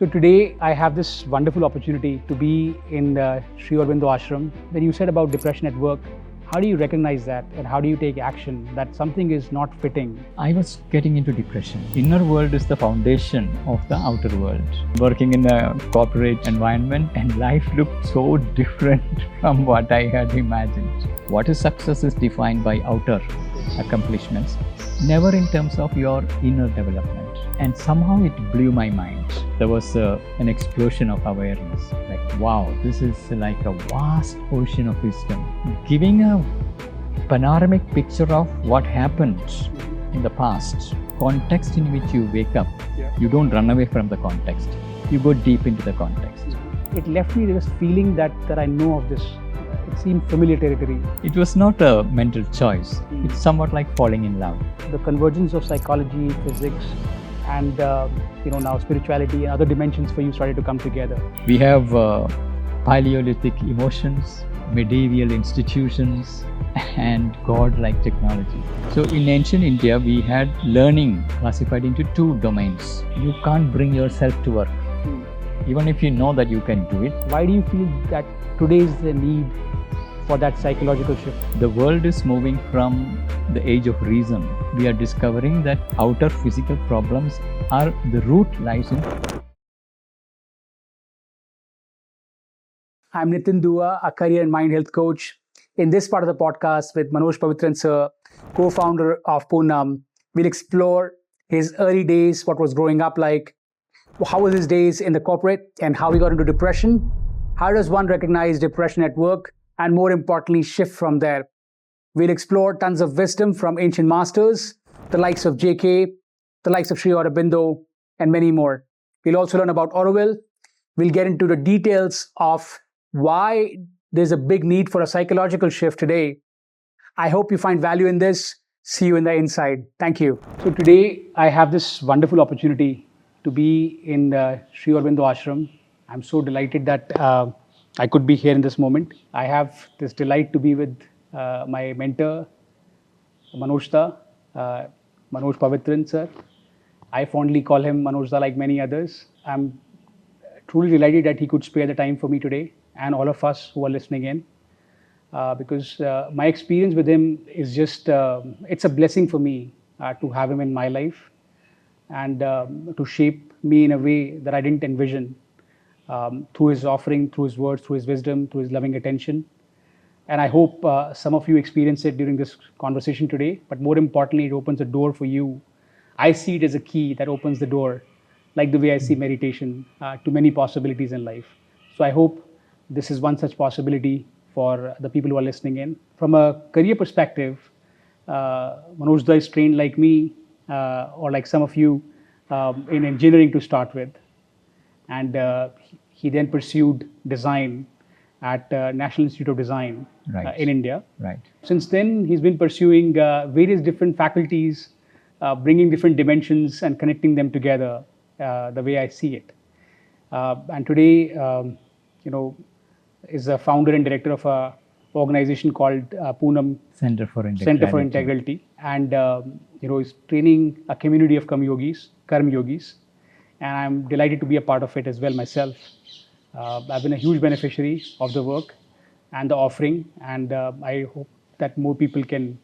So today I have this wonderful opportunity to be in the Sri Aurobindo Ashram. When you said about depression at work, how do you recognize that and how do you take action that something is not fitting? I was getting into depression. Inner world is the foundation of the outer world. Working in a corporate environment and life looked so different from what I had imagined. What is success is defined by outer accomplishments, never in terms of your inner development. And somehow it blew my mind. There was an explosion of awareness. Like, wow, this is like a vast ocean of wisdom, giving a panoramic picture of what happened in the past, context in which you wake up. You don't run away from the context. You go deep into the context. It left me this feeling that I know of this. It seemed familiar territory. It was not a mental choice. It's somewhat like falling in love. The convergence of psychology, physics, and now spirituality and other dimensions for you started to come together. We have Paleolithic emotions, medieval institutions, and God-like technology. So in ancient India, we had learning classified into two domains. You can't bring yourself to work, even if you know that you can do it. Why do you feel that today is the need for that psychological shift? The world is moving from the age of reason. We are discovering that outer physical problems are the root lies in. I'm Nitin Dua, a career and mind health coach. In this part of the podcast with Manoj Pavithran sir, co-founder of Purnam, we'll explore his early days, what was growing up like, how was his days in the corporate and how he got into depression. How does one recognize depression at work? And more importantly, shift from there. We'll explore tons of wisdom from ancient masters, the likes of JK, the likes of Sri Aurobindo, and many more. We'll also learn about Auroville. We'll get into the details of why there's a big need for a psychological shift today. I hope you find value in this. See you in the inside. Thank you. So today I have this wonderful opportunity to be in the Sri Aurobindo Ashram. I'm so delighted that I could be here in this moment. I have this delight to be with my mentor, Manoj Pavithran sir. I fondly call him Manojda like many others. I'm truly delighted that he could spare the time for me today and all of us who are listening in because my experience with him is just, it's a blessing for me to have him in my life and to shape me in a way that I didn't envision. Through his offering, through his words, through his wisdom, through his loving attention. And I hope some of you experience it during this conversation today. But more importantly, it opens a door for you. I see it as a key that opens the door, like the way I see meditation, to many possibilities in life. So I hope this is one such possibility for the people who are listening in. From a career perspective, Manojda is trained like me, or like some of you, in engineering to start with. And he then pursued design at National Institute of Design in India. Right. Since then, he's been pursuing various different faculties, bringing different dimensions and connecting them together the way I see it. And today, is a founder and director of an organization called Purnam Centre for Integrality. And is training a community of Karma Yogis. And I'm delighted to be a part of it as well myself. I've been a huge beneficiary of the work and the offering, and I hope that more people can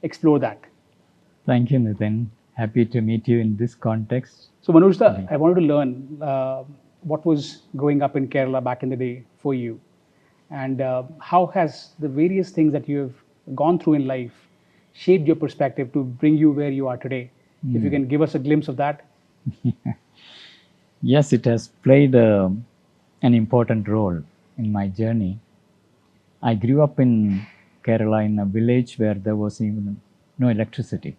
explore that. Thank you, Nitin. Happy to meet you in this context. So Manojda, I wanted to learn what was growing up in Kerala back in the day for you, and how has the various things that you have gone through in life shaped your perspective to bring you where you are today? If you can give us a glimpse of that. Yes, it has played an important role in my journey. I grew up in Kerala in a village where there was even no electricity.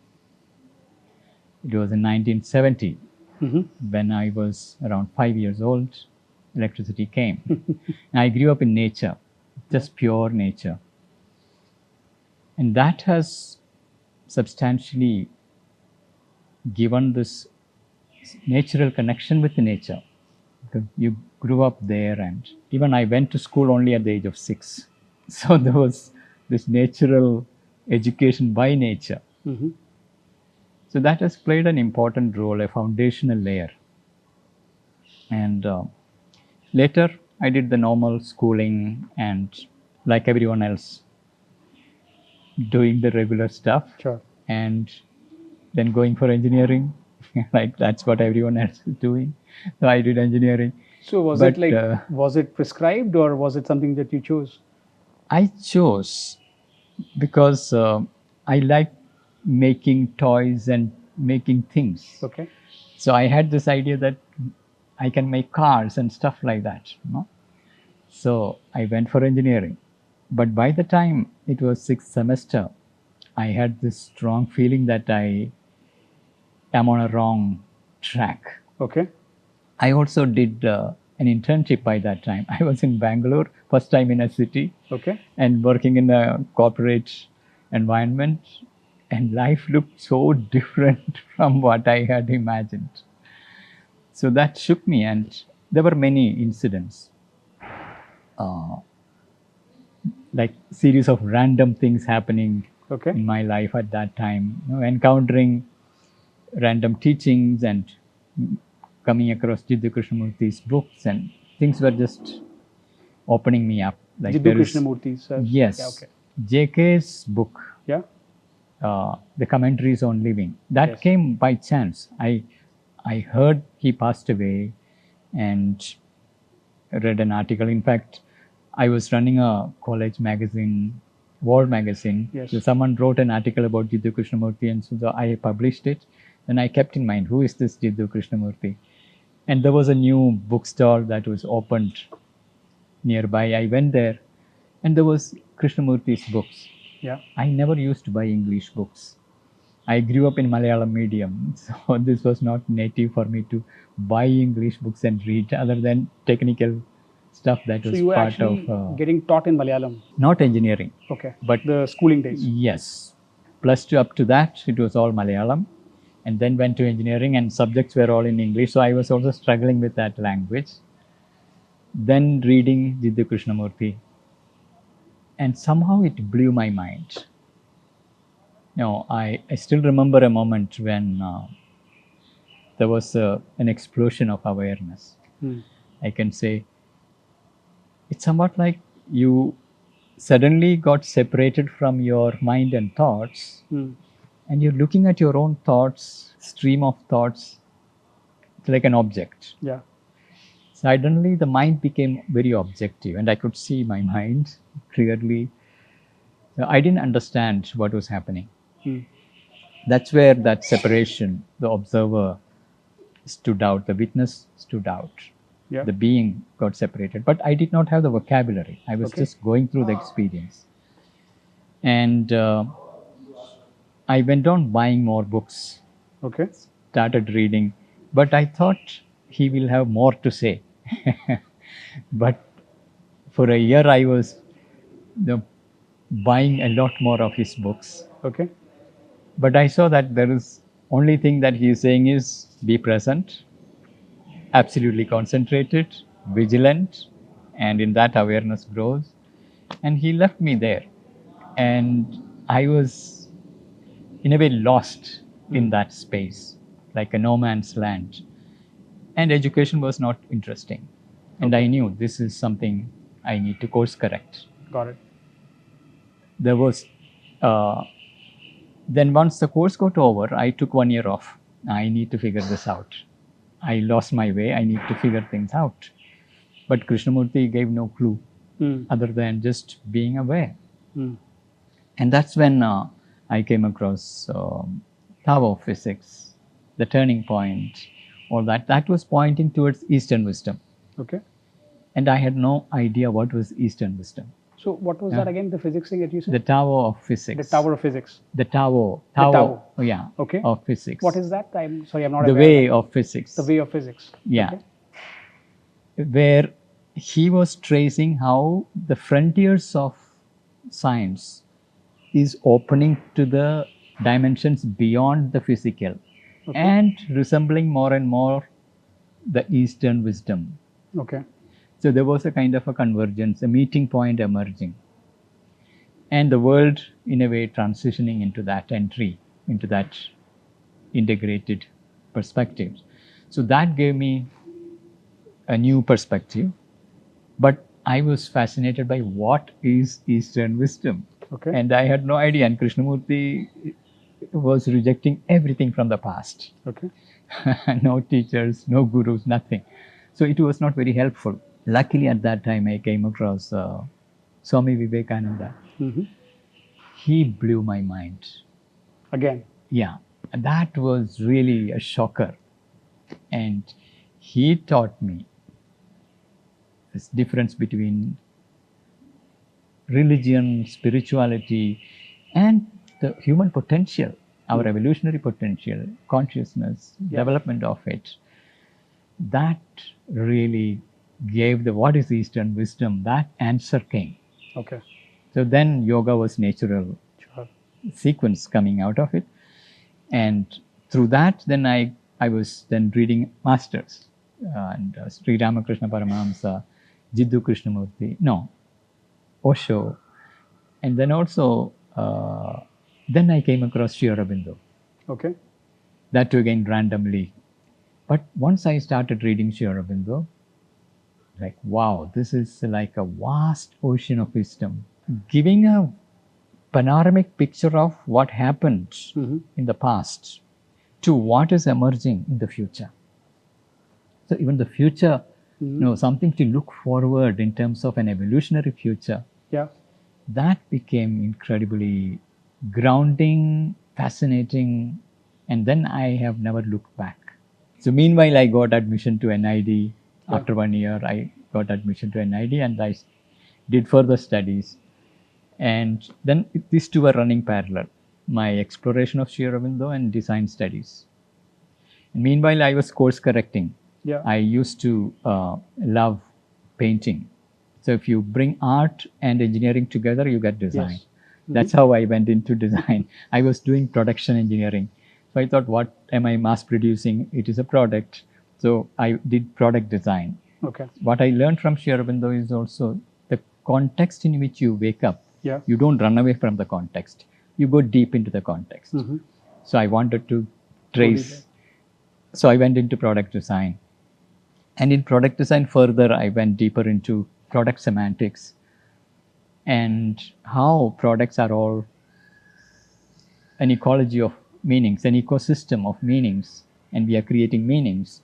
It was in 1970 when I was around 5 years old, electricity came. And I grew up in nature, just pure nature. And that has substantially given this natural connection with nature. You grew up there, and even I went to school only at the age of 6. So there was this natural education by nature. So that has played an important role, a foundational layer. And later, I did the normal schooling and, like everyone else, doing the regular stuff. Sure. And then going for engineering. Like that's what everyone else is doing. So I did engineering. So was But, it like, was it prescribed or was it something that you chose? I chose because I like making toys and making things. Okay. So I had this idea that I can make cars and stuff like that. So I went for engineering. But by the time it was sixth semester, I had this strong feeling that I am on a wrong track. Okay. I also did an internship by that time. I was in Bangalore, first time in a city, Okay. and working in a corporate environment, and life looked so different from what I had imagined. So that shook me, and there were many incidents, like series of random things happening Okay. in my life at that time. Encountering random teachings and coming across Jiddu Krishnamurti's books, and things were just opening me up. Like Jiddu Krishnamurti, sir. Yes. Yeah, okay. JK's book, Yeah. the commentaries on living, that Yes. came by chance. I heard he passed away and read an article. In fact, I was running a college magazine, War magazine. Yes. So someone wrote an article about Jiddu Krishnamurti, and so I published it. And I kept in mind, who is this Jiddu Krishnamurti? And there was a new bookstore that was opened nearby. I went there, and there was Krishnamurti's books. Yeah. I never used to buy English books. I grew up in Malayalam medium, so this was not native for me to buy English books and read, other than technical stuff that So was you were part actually of getting taught in Malayalam. not engineering, Okay. but The schooling days. yes, plus two up to that it was all Malayalam, and then went to engineering, and subjects were all in English. So I was also struggling with that language. Then reading Jiddu Krishnamurti, and somehow it blew my mind. I still remember a moment when there was an explosion of awareness. I can say it's somewhat like you suddenly got separated from your mind and thoughts, and you're looking at your own thoughts, stream of thoughts, like an object. Yeah. Suddenly, the mind became very objective, and I could see my mind clearly. I didn't understand what was happening. That's where that separation, the observer stood out, the witness stood out. Yeah. The being got separated. But I did not have the vocabulary. I was just going through the experience. And I went on buying more books, Okay. started reading. But I thought he will have more to say. But for a year, I was buying a lot more of his books. Okay. But I saw that there is only thing that he is saying is be present, absolutely concentrated, vigilant, and in that awareness grows. And he left me there. And I was, in a way, lost in that space, like a no man's land. And education was not interesting. And I knew this is something I need to course correct. Got it. There was, then once the course got over, I took 1 year off. I need to figure this out. I lost my way. I need to figure things out. But Krishnamurti gave no clue other than just being aware. And that's when I came across Tao physics, the turning point, all that. That was pointing towards Eastern wisdom. Okay. And I had no idea what was Eastern wisdom. So what was that again, the physics thing that you said? The Tao of physics. The Tower of Physics. The Tao. Tao. Yeah. Okay. Of physics. What is that? I'm sorry, I'm not the aware way of of physics. that. The way of physics. Yeah. Okay. Where he was tracing how the frontiers of science is opening to the dimensions beyond the physical, and resembling more and more the Eastern wisdom. Okay. So there was a kind of a convergence, a meeting point emerging, and the world in a way transitioning into that entry, into that integrated perspective. So that gave me a new perspective. But I was fascinated by what is Eastern wisdom. Okay. And I had no idea. And Krishnamurti was rejecting everything from the past. Okay. No teachers, no gurus, nothing. So it was not very helpful. Luckily, at that time, I came across Swami Vivekananda. Mm-hmm. He blew my mind. Again. Yeah, that was really a shocker. And he taught me this difference between religion, spirituality, and the human potential, our evolutionary potential, consciousness, development of it. That really gave the what is Eastern wisdom, that answer came. Okay. So then yoga was natural Sure. sequence coming out of it. And through that, then I was then reading masters and Sri Ramakrishna Paramahamsa, Jiddu Krishnamurti, no, Osho, and then also then I came across Sri Aurobindo. Okay. That too again randomly. But once I started reading Sri Aurobindo, like wow, this is like a vast ocean of wisdom, giving a panoramic picture of what happened Mm-hmm. in the past to what is emerging in the future. So even the future, something to look forward in terms of an evolutionary future. Yeah. That became incredibly grounding, fascinating, and then I have never looked back. So meanwhile, I got admission to NID. After 1 year, I got admission to NID and I did further studies. And then these two were running parallel, my exploration of Sri Aurobindo and design studies. And meanwhile, I was course correcting. Yeah. I used to love painting. So if you bring art and engineering together, you get design. Yes. That's how I went into design. I was doing production engineering. So I thought, what am I mass producing? It is a product. So I did product design. Okay. What I learned from Sri Aurobindo is also the context in which you wake up. Yeah. You don't run away from the context. You go deep into the context. Mm-hmm. So I wanted to trace. So I went into product design. And in product design further, I went deeper into product semantics and how products are all an ecology of meanings, an ecosystem of meanings, and we are creating meanings.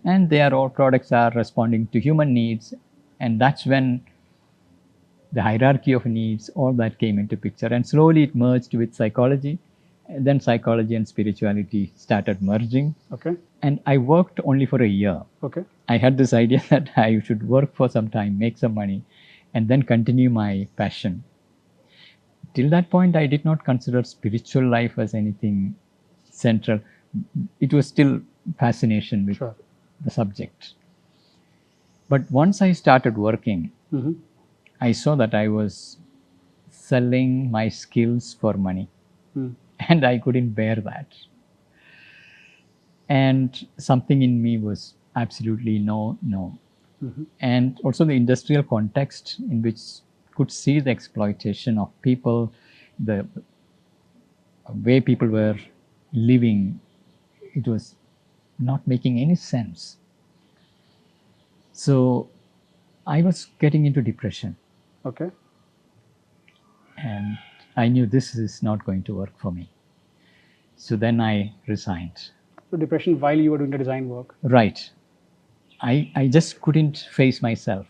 And they are all products are responding to human needs. And that's when the hierarchy of needs, all that came into picture. And slowly it merged with psychology. And then psychology and spirituality started merging. Okay. And I worked only for a year. Okay. I had this idea that I should work for some time, make some money, and then continue my passion. Till that point, I did not consider spiritual life as anything central. It was still fascination with the subject. But once I started working, I saw that I was selling my skills for money. And I couldn't bear that. And something in me was absolutely no. And also the industrial context in which could see the exploitation of people, the way people were living, it was not making any sense. So I was getting into depression. Okay. And I knew this is not going to work for me. So then I resigned. So depression while you were doing the design work? Right. I just couldn't face myself.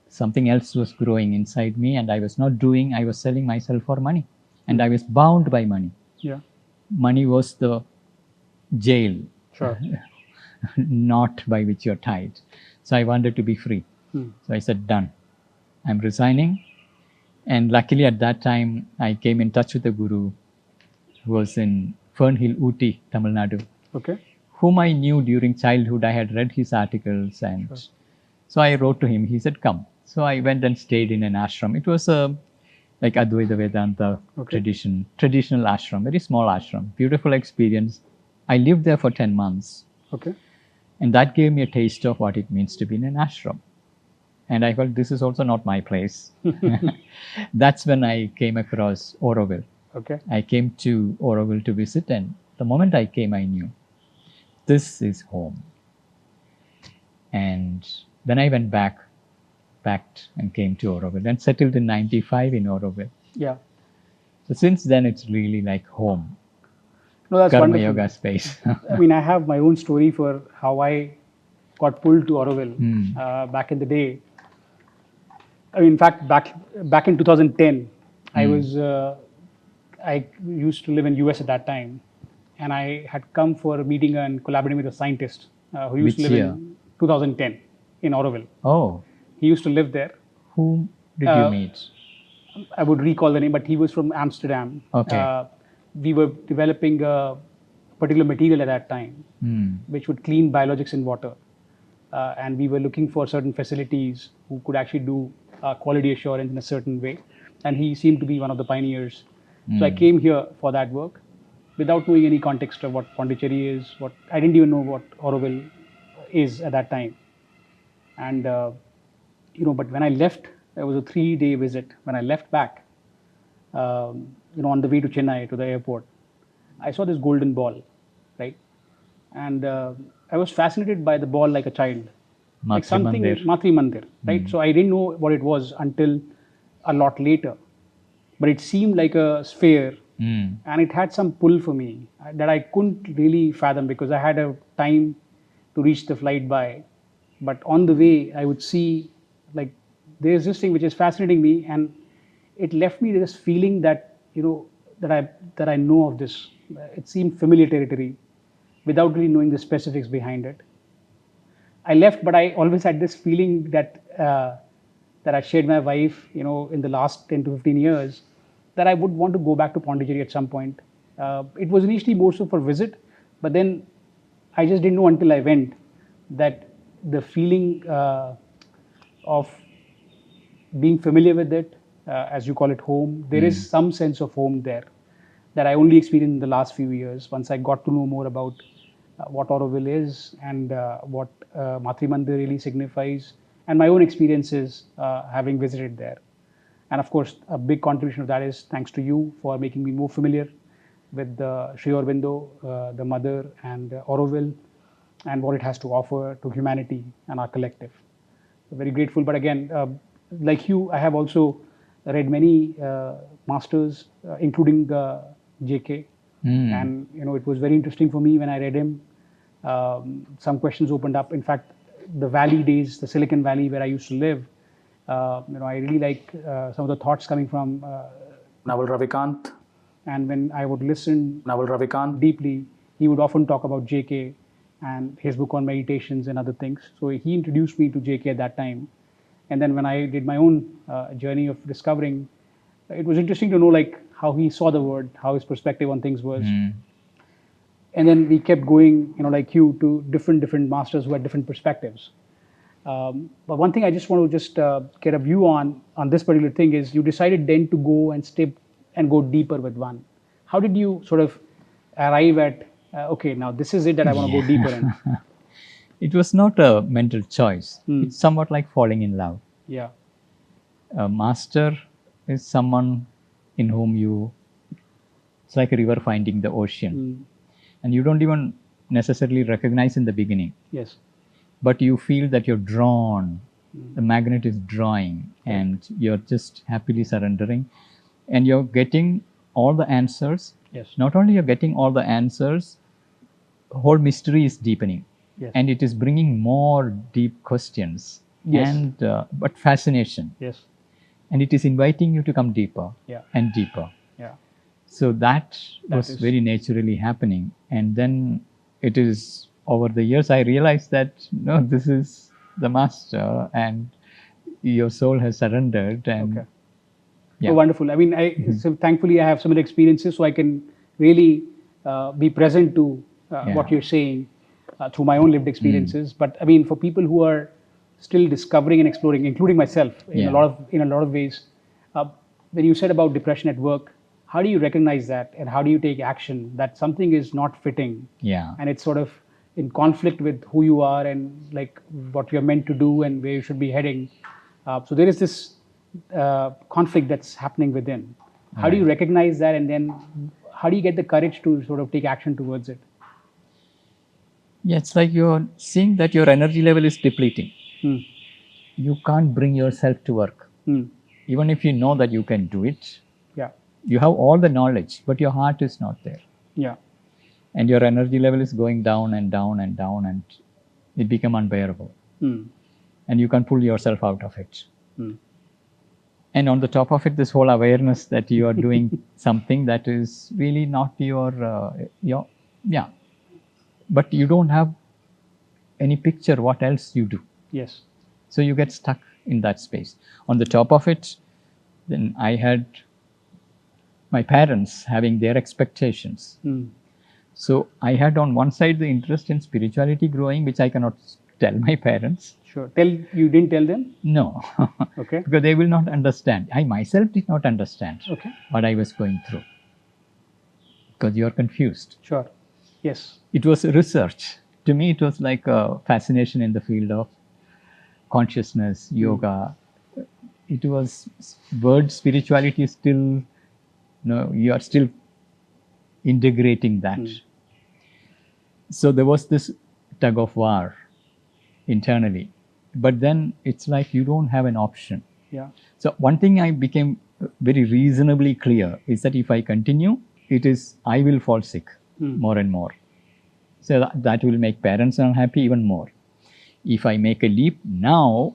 Something else was growing inside me and I was not doing, I was selling myself for money. And I was bound by money. Yeah. Money was the jail. Sure. Not by which you're tied. So I wanted to be free. So I said, done. I'm resigning. And luckily at that time, I came in touch with a guru who was in Fernhill, Ooty, Tamil Nadu. Okay. Whom I knew during childhood. I had read his articles and so I wrote to him. He said, come. So I went and stayed in an ashram. It was like Advaita Vedanta traditional ashram, very small ashram, beautiful experience. I lived there for 10 months. Okay. And that gave me a taste of what it means to be in an ashram. And I felt this is also not my place. That's when I came across Auroville. Okay. I came to Auroville to visit, and the moment I came, I knew this is home. And then I went back, packed, and came to Auroville and settled in 95 in Auroville. Yeah. So since then, it's really like home, No, that's Karma wonderful. Yoga space. I mean, I have my own story for how I got pulled to Auroville back in the day. I mean, in fact, back in 2010, I used to live in US at that time, and I had come for a meeting and collaborating with a scientist who used Which to live year? in 2010 in Auroville. Oh, He used to live there. whom did you meet? I would recall the name, but he was from Amsterdam. Okay. We were developing a particular material at that time, which would clean biologics in water. And we were looking for certain facilities who could actually do quality assurance in a certain way. And he seemed to be one of the pioneers. So I came here for that work without knowing any context of what Pondicherry is. I didn't even know what Auroville is at that time. And but when I left, it was a 3-day visit. When I left back, on the way to Chennai to the airport, I saw this golden ball, right? And I was fascinated by the ball like a child, like something Matri Mandir, right? So I didn't know what it was until a lot later, but it seemed like a sphere, and it had some pull for me that I couldn't really fathom because I had a time to reach the flight by, but on the way I would see like there's this thing which is fascinating me, and it left me this feeling that that I know of this. It seemed familiar territory, without really knowing the specifics behind it. I left, but I always had this feeling that that I shared my wife, in the last 10 to 15 years, that I would want to go back to Pondicherry at some point. It was initially more so for visit, but then I just didn't know until I went that the feeling of being familiar with it, as you call it, home, there is some sense of home there that I only experienced in the last few years once I got to know more about what Auroville is and what Matri Mandir really signifies, and my own experiences having visited there. And of course, a big contribution of that is thanks to you for making me more familiar with Sri Aurobindo, the mother, and Auroville, and what it has to offer to humanity and our collective. So very grateful. But again, like you, I have also read many masters, including JK, and it was very interesting for me when I read him. Some questions opened up. In fact, the Valley days, the Silicon Valley where I used to live, I really like some of the thoughts coming from Naval Ravikant. And when I would listen Naval Ravikant deeply, he would often talk about JK and his book on meditations and other things. So he introduced me to JK at that time. And then when I did my own journey of discovering, it was interesting to know like how he saw the world, how his perspective on things was. And then we kept going, like you, to different masters who had different perspectives. But one thing I just want to just get a view on this particular thing is you decided then to go and step and go deeper with one. How did you sort of arrive at, okay, now this is it that I want to go deeper in? It was not a mental choice. It's somewhat like falling in love. Yeah. A master is someone in whom it's like a river finding the ocean. And you don't even necessarily recognize in the beginning. Yes. But you feel that you're drawn, the magnet is drawing, and you're just happily surrendering. And you're getting all the answers. Yes. Not only you're getting all the answers, the whole mystery is deepening. Yes. And it is bringing more deep questions. Yes. And but fascination. Yes. And it is inviting you to come deeper and deeper. Yeah. So that was very naturally happening. And then it is over the years I realized that no, this is the master and your soul has surrendered. And Oh, wonderful. I mean, so thankfully I have similar experiences, so I can really be present to what you're saying through my own lived experiences. But I mean, for people who are still discovering and exploring, including myself, in a lot of ways, when you said about depression at work, how do you recognize that, and how do you take action that something is not fitting, and it's sort of in conflict with who you are and like what you're meant to do and where you should be heading? So there is this conflict that's happening within. How do you recognize that, and then how do you get the courage to sort of take action towards it? Yeah, it's like you're seeing that your energy level is depleting. Mm. You can't bring yourself to work. Mm. Even if you know that you can do it, Yeah. you have all the knowledge, but your heart is not there. Yeah. And your energy level is going down and down and down, and it become unbearable. Mm. And you can pull yourself out of it. Mm. And on the top of it, this whole awareness that you are doing something that is really not your, yeah. But you don't have any picture what else you do. Yes. So you get stuck in that space. On the top of it, then I had my parents having their expectations. Mm. So I had on one side the interest in spirituality growing, which I cannot tell my parents. Sure. You didn't tell them? No, Okay. because they will not understand. I myself did not understand Okay. what I was going through, because you are confused. Sure. Yes. It was research. To me, it was like a fascination in the field of consciousness, yoga. It was word spirituality is still, you are still integrating that. So there was this tug of war internally, but then it's like you don't have an option. Yeah. So one thing I became very reasonably clear is that if I continue, I will fall sick more and more. So that will make parents unhappy even more. If I make a leap now,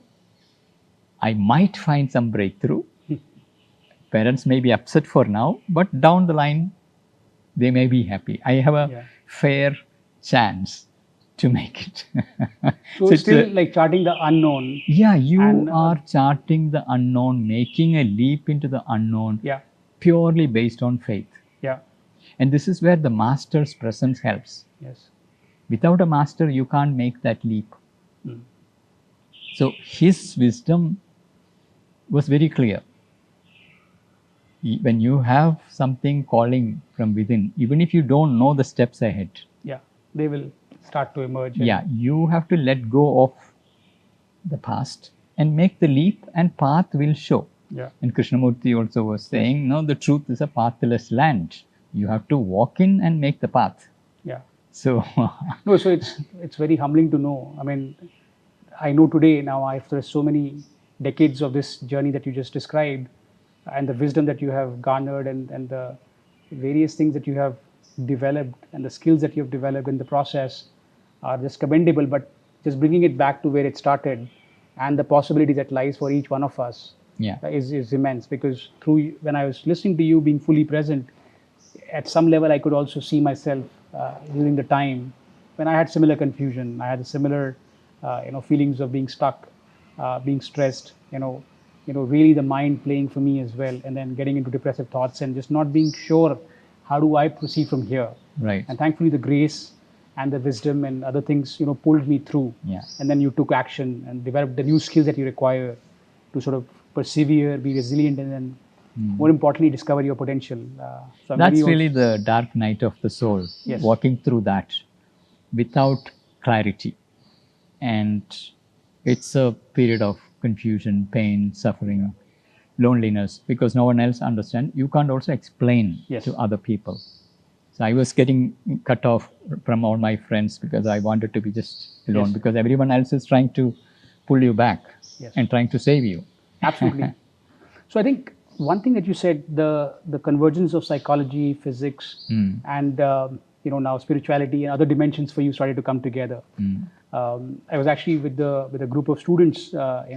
I might find some breakthrough. Parents may be upset for now, but down the line, they may be happy. I have a fair chance to make it. So it's still like charting the unknown. Yeah, you are charting the unknown, making a leap into the unknown, purely based on faith. Yeah. And this is where the master's presence helps. Yes. Without a master, you can't make that leap. So his wisdom was very clear. When you have something calling from within, even if you don't know the steps ahead, they will start to emerge. You have to let go of the past and make the leap, and path will show. And Krishnamurti also was saying, no, the truth is a pathless land. You have to walk in and make the path. So no, so it's very humbling to know. I mean, I know today now, after so many decades of this journey that you just described, and the wisdom that you have garnered, and the various things that you have developed, and the skills that you have developed in the process are just commendable. But just bringing it back to where it started, and the possibility that lies for each one of us is immense. Because when I was listening to you being fully present, at some level I could also see myself during the time when I had similar confusion. I had similar feelings of being stuck, being stressed, really the mind playing for me as well, and then getting into depressive thoughts and just not being sure how do I proceed from here. Right. And thankfully the grace and the wisdom and other things pulled me through. And then you took action and developed the new skills that you require to sort of persevere, be resilient, and then more importantly discover your potential. So that's really the dark night of the soul. Walking through that without clarity, and it's a period of confusion, pain, suffering, loneliness, because no one else understands. You can't also explain to other people. So I was getting cut off from all my friends because I wanted to be just alone, because everyone else is trying to pull you back and trying to save you. Absolutely. So I think one thing that you said, the convergence of psychology, physics, and now spirituality and other dimensions for you started to come together. I was actually with a group of students,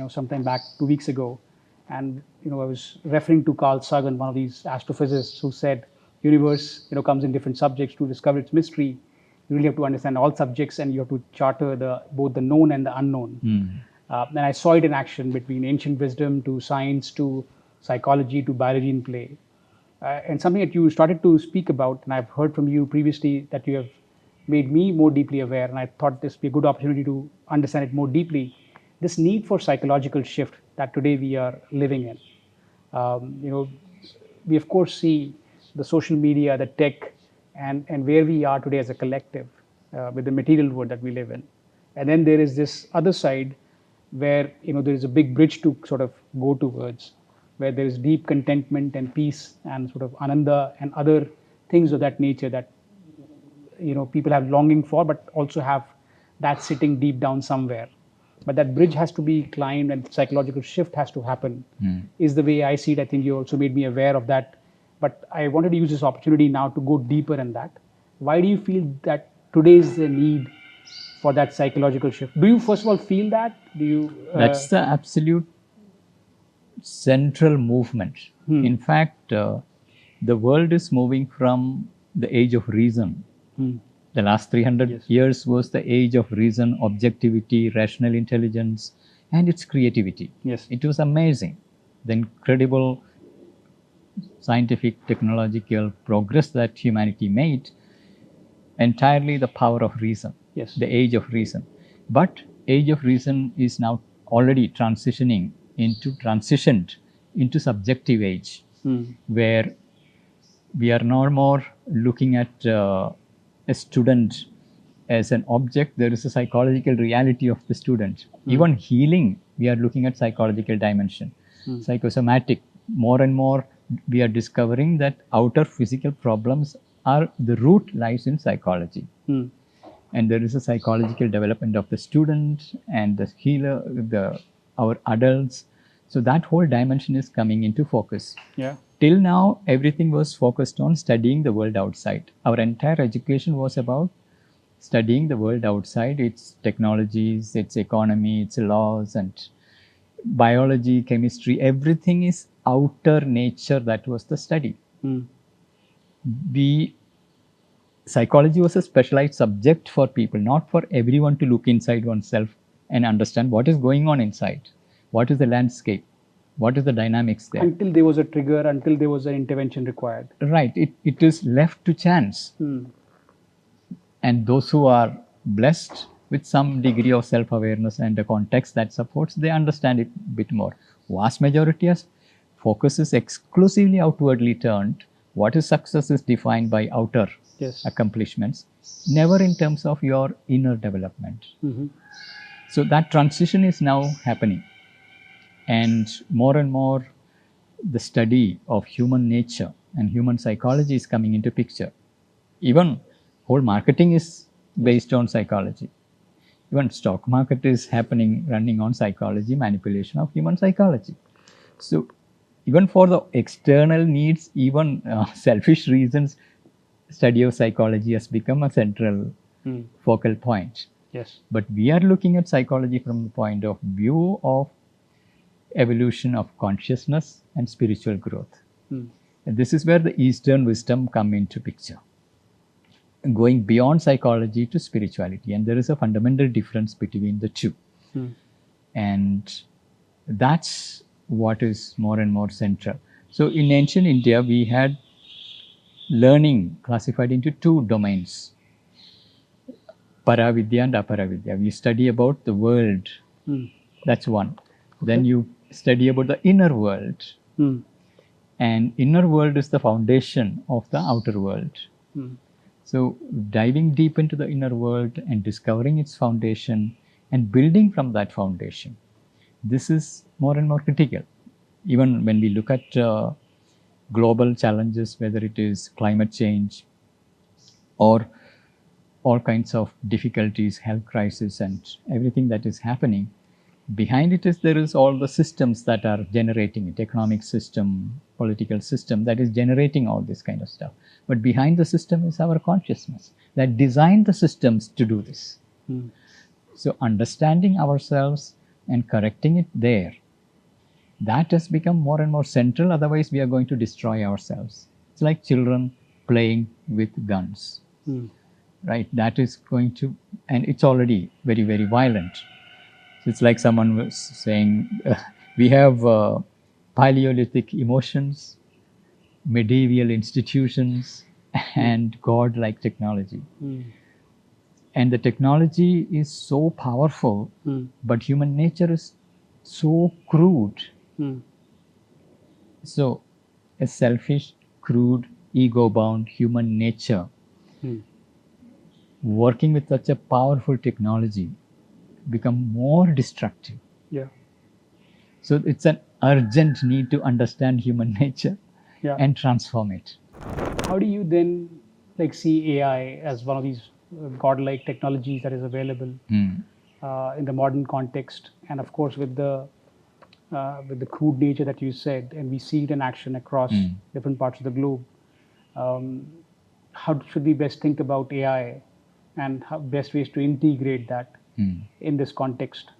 sometime back 2 weeks ago, and I was referring to Carl Sagan, one of these astrophysicists, who said, universe comes in different subjects. To discover its mystery, you really have to understand all subjects, and you have to charter both the known and the unknown. And I saw it in action, between ancient wisdom to science to psychology to biology in play. And something that you started to speak about, and I've heard from you previously, that you have made me more deeply aware, and I thought this would be a good opportunity to understand it more deeply, this need for psychological shift that today we are living in. We of course see the social media, the tech, and where we are today as a collective with the material world that we live in. And then there is this other side where there is a big bridge to sort of go towards, where there is deep contentment and peace and sort of ananda and other things of that nature that people have longing for, but also have that's sitting deep down somewhere. But that bridge has to be climbed and psychological shift has to happen, is the way I see it. I think you also made me aware of that. But I wanted to use this opportunity now to go deeper in that. Why do you feel that today is the need for that psychological shift? Do you, first of all, feel that? Do you? That's the absolute central movement. In fact, the world is moving from the age of reason. The last 300 years was the age of reason, objectivity, rational intelligence, and its creativity. Yes. It was amazing. The incredible scientific, technological progress that humanity made, entirely the power of reason. Yes. The age of reason. But age of reason is now already transitioned into subjective age, where we are no more looking at a student as an object. There is a psychological reality of the student. Even healing, we are looking at psychological dimension. Psychosomatic, more and more we are discovering that outer physical problems are, the root lies in psychology. And there is a psychological development of the student and the healer, our adults. So that whole dimension is coming into focus. Yeah. Till now, everything was focused on studying the world outside. Our entire education was about studying the world outside, its technologies, its economy, its laws, and biology, chemistry. Everything is outer nature. That was the study. Psychology was a specialized subject for people, not for everyone to look inside oneself and understand what is going on inside. What is the landscape? What is the dynamics there? Until there was a trigger, until there was an intervention required. Right. It is left to chance. And those who are blessed with some degree of self-awareness and a context that supports, they understand it a bit more. Vast majority of focus is exclusively outwardly turned. What is success is defined by outer accomplishments, never in terms of your inner development. So that transition is now happening. And more, the study of human nature and human psychology is coming into picture. Even whole marketing is based on psychology. Even stock market is running on psychology, manipulation of human psychology. So even for the external needs, even selfish reasons, study of psychology has become a central focal point. Yes. But we are looking at psychology from the point of view of evolution of consciousness and spiritual growth. And this is where the Eastern wisdom come into picture, going beyond psychology to spirituality. And there is a fundamental difference between the two. And that's what is more and more central. So in ancient India, we had learning classified into two domains, Paravidya and Aparavidya. We study about the world. That's one. Then you study about the inner world. And inner world is the foundation of the outer world. So diving deep into the inner world and discovering its foundation and building from that foundation, this is more and more critical. Even when we look at global challenges, whether it is climate change or all kinds of difficulties, health crisis, and everything that is happening, behind it is there is all the systems that are generating it, economic system, political system that is generating all this kind of stuff. But behind the system is our consciousness that designed the systems to do this. So understanding ourselves and correcting it there, that has become more and more central. Otherwise, we are going to destroy ourselves. It's like children playing with guns, right? That is going to, and it's already very, very violent. So it's like someone was saying, we have Paleolithic emotions, medieval institutions, and God-like technology. And the technology is so powerful, but human nature is so crude. So a selfish, crude, ego-bound human nature working with such a powerful technology become more destructive. So it's an urgent need to understand human nature and transform it. How do you then see AI as one of these godlike technologies that is available in the modern context, and of course with the crude nature that you said, and we see it in action across different parts of the globe. How should we best think about AI, and how best ways to integrate that in this context?